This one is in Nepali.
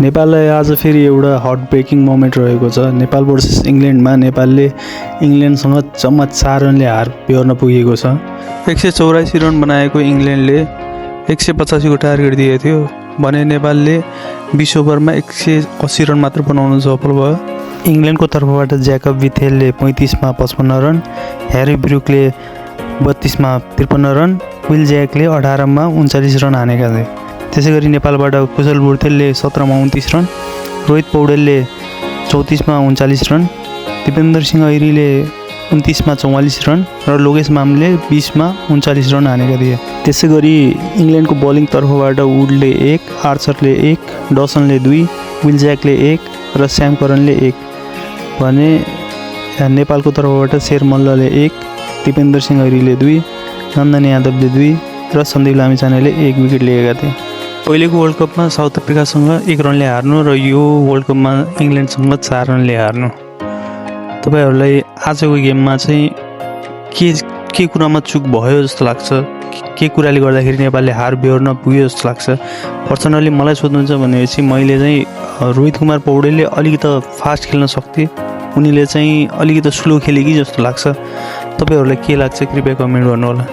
नेपाललाई आज फेरि एउटा हट ब्रेकिङ मोमेन्ट रहेको छ। नेपाल भर्सेस इङ्ल्यान्डमा नेपालले इङ्ल्यान्डसँग जम्मा 4 रनले हार बेहोर्न पुगेको छ। 184 रन बनाएको इङ्ल्यान्डले 185 को टार्गेट दिएको थियो भने नेपालले 20 ओभरमा 180 रन मात्र बनाउन सफल भयो। इङ्ल्यान्डको तर्फबाट ज्याकब विथेलले 35 मा 55 रन, ह्यारी ब्रुकले 32 मा 53 रन, विल ज्याकले 18 मा 39 रन हानेका थिए। त्यसैगरी नेपालबाट कुशल बुर्थेलले 17 मा 29 रन, रोहित पौडेलले 34 मा 39 रन, दिपेन्द्र सिंह ऐरीले 29 मा 44 रन र लोकेश मामले 20 मा 39 रन हानेका थिए। त्यसैगरी इङ्ल्यान्डको बलिङ तर्फबाट वुडले 1, आर्चरले 1, डसनले 2, विल ज्याकले 1 र स्याम करनले 1 भने नेपालको तर्फबाट शेर मल्लले 1, दिपेन्द्र सिंह ऐरीले 2, नन्दन यादवले 2 र सन्दीप लामिछानेले 1 विकेट लिएका थिए। पहिलेको वर्ल्ड कपमा साउथ अफ्रिकासँग 1 रनले हार्नु र यो वर्ल्ड कपमा इङ्ल्यान्डसँग 4 रनले हार्नु। तपाईहरूलाई आजको गेममा चाहिँ के कुरामा चुक भयो जस्तो लाग्छ, के कुराले गर्दाखेरि नेपालले हार बेहोर्न पुग्यो जस्तो लाग्छ? पर्सनली मलाई सोध्नुहुन्छ भनेपछि मैले चाहिँ रोहित कुमार पौडेलले अलिकति फास्ट खेल्न सक्थे, उनीले चाहिँ अलिकति स्लो खेले कि जस्तो लाग्छ। तपाईहरूलाई के लाग्छ कृपया कमेन्ट गर्नुहोला।